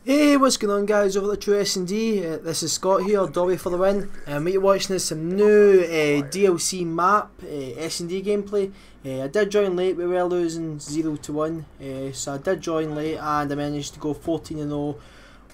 Hey, what's going on guys over at TrueSnD? This is Scott here, Dobby for the win. What you're watching is some new DLC map, S&D gameplay. I did join late, we were losing 0-1, so I did join late and I managed to go 14-0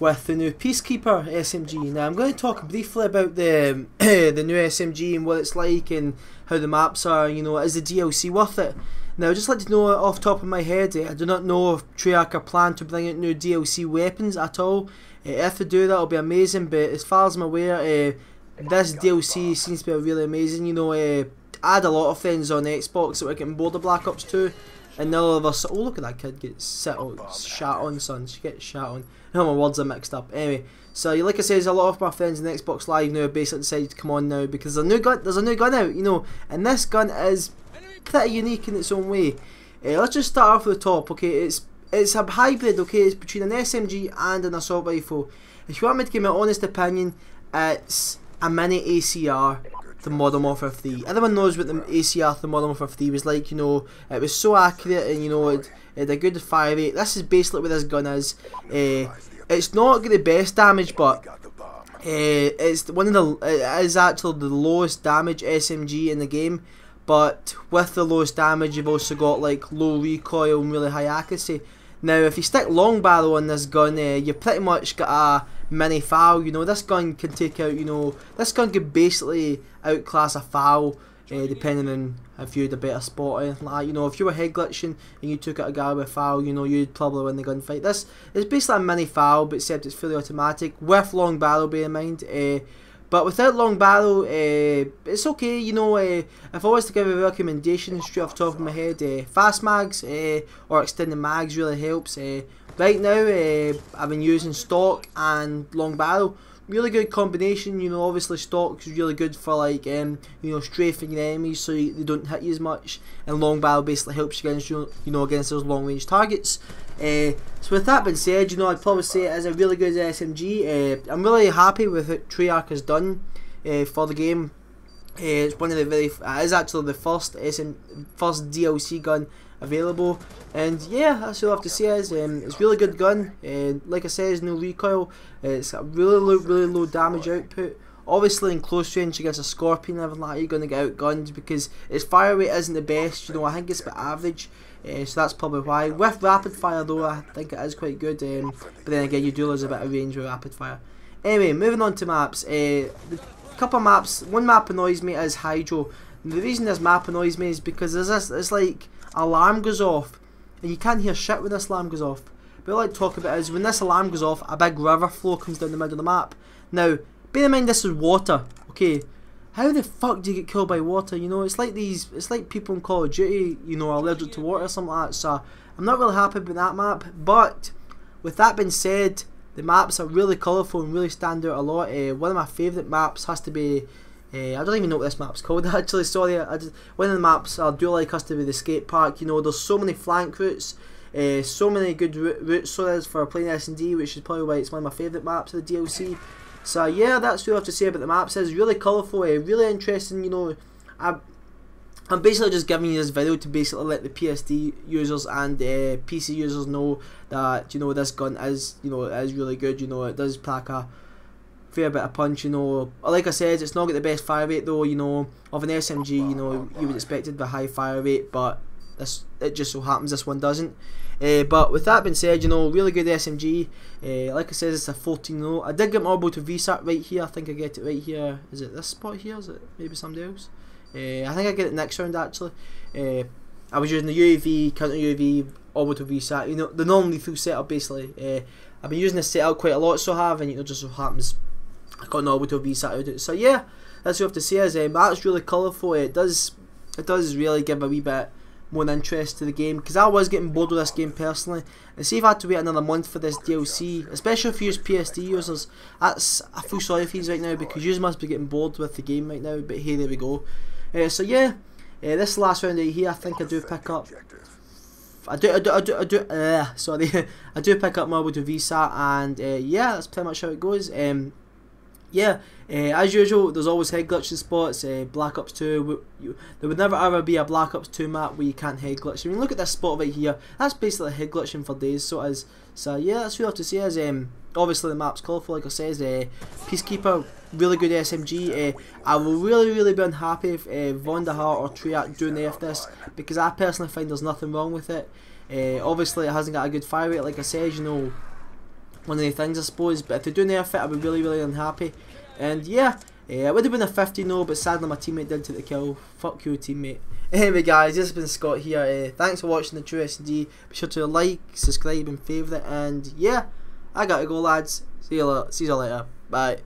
with the new Peacekeeper SMG. Now I'm going to talk briefly about the the new SMG and what it's like and how the maps are, you know, is the DLC worth it? Now, I'd just like to know off the top of my head, I do not know if Treyarch are planning to bring out new DLC weapons at all. If they do, that'll be amazing, but as far as I'm aware, this DLC seems to be really amazing. You know, I had a lot of friends on Xbox that were getting bored of Black Ops 2, and now all of us, oh look at that kid get shat on, son, she gets shat on. No, my words are mixed up. Anyway, so like I said, a lot of my friends in Xbox Live now basically decided to come on now because there's a new gun out, you know, and this gun is pretty unique in its own way. Let's just start off with the top. Okay, it's a hybrid. Okay, it's between an SMG and an assault rifle. If you want me to give my honest opinion, it's a mini ACR, the Modern Warfare 3. Everyone knows what the ACR, the Modern Warfare 3 was like. You know, it was so accurate, and you know it had a good fire rate. This is basically what this gun is. It's not got the best damage, but it's one of the. It is actually the lowest damage SMG in the game. But with the lowest damage, you've also got like low recoil and really high accuracy. Now, if you stick long barrel on this gun, you pretty much got a mini FAL. You know, this gun can take out. You know, this gun could basically outclass a FAL, depending on if you had a better spot or anything like that. You know, if you were head glitching and you took out a guy with a FAL, you know, you'd probably win the gunfight. This is basically a mini FAL, but except it's fully automatic with long barrel. Bear in mind. But without long barrel, it's okay, you know. If I was to give a recommendation straight off the top of my head, fast mags or extended mags really helps. Right now, I've been using stock and long barrel. Really good combination, you know. Obviously stock is really good for like you know, strafing your enemies so they don't hit you as much, and long barrel basically helps you against against those long range targets. So with that being said, you know, I'd probably say it is a really good SMG. I'm really happy with what Treyarch has done for the game. It's one of the it is actually the first DLC gun available, and yeah, that's all I have to say is it's a really good gun. Like I said, it's no recoil. It's got really low damage output. Obviously in close range against a Scorpion and everything like that, you're going to get outgunned because its fire rate isn't the best. You know, I think it's about average, so that's probably why. With rapid fire though, I think it is quite good, but then again, you do lose a bit of range with rapid fire. Anyway, moving on to maps. The couple of maps. One map annoys me is Hydro. And the reason this map annoys me is because there's this, it's like alarm goes off and you can't hear shit when this alarm goes off. But what I like to talk about is when this alarm goes off, a big river flow comes down the middle of the map. Now, bear in mind this is water, okay? How the fuck do you get killed by water? You know, it's like people in Call of Duty, you know, are allergic to water or something like that. So I'm not really happy with that map. But with that being said, the maps are really colourful and really stand out a lot. One of my favourite maps has to be, I don't even know what this map's called actually, sorry. One of the maps I do like has to be the skate park. You know, there's so many flank routes, so many good routes for playing S&D, which is probably why it's one of my favourite maps of the DLC. So yeah, that's what I have to say about the maps. It's really colourful, really interesting. You know, I'm basically just giving you this video to basically let the PSD users and PC users know that, you know, this gun is, you know, is really good. You know, it does pack a fair bit of punch. You know, like I said, it's not got the best fire rate though. You know, of an SMG, you know, you would expect it to have a high fire rate, but it just so happens this one doesn't. But with that being said, you know, really good SMG. Like I said, it's a 14-0. I did get my BO2 VSAT right here. I think I get it right here. Is it this spot here? Is it maybe somebody else? I think I get it next round actually. I was using the UAV, counter UAV, BO2 VSAT. You know, the non-lethal setup basically. I've been using this setup quite a lot, so I have, and you know, just so happens I got an BO2 VSAT out of it. So yeah, that's what I have to say is that's really colourful. It does really give a wee bit more interest to the game, because I was getting bored with this game personally, and see if I had to wait another month for this DLC, especially if you use PSD users, I feel sorry for you right now because you must be getting bored with the game right now, but hey, there we go. So yeah, this last round right here, I think I do pick up, sorry, I do pick up my BO2 VSAT, and yeah, that's pretty much how it goes. yeah, as usual, there's always head glitching spots. Black Ops 2, there would never ever be a Black Ops 2 map where you can't head glitch. I mean, look at this spot right here. That's basically head glitching for days. So yeah, that's what I have to say. As obviously the map's colourful, like I says. Peacekeeper, really good SMG. I will really be unhappy if Von der Hart or Triac do nerf this, because I personally find there's nothing wrong with it. Obviously it hasn't got a good fire rate, like I said, you know, one of the things I suppose, but if they do nerf it, I'd be really unhappy. And yeah, it would have been a 50-0, but sadly my teammate did take the kill. Fuck you, teammate. Anyway guys, this has been Scott here. Thanks for watching the TrueSnD. Be sure to like, subscribe and favourite, and yeah, I gotta go lads. See you later. Bye.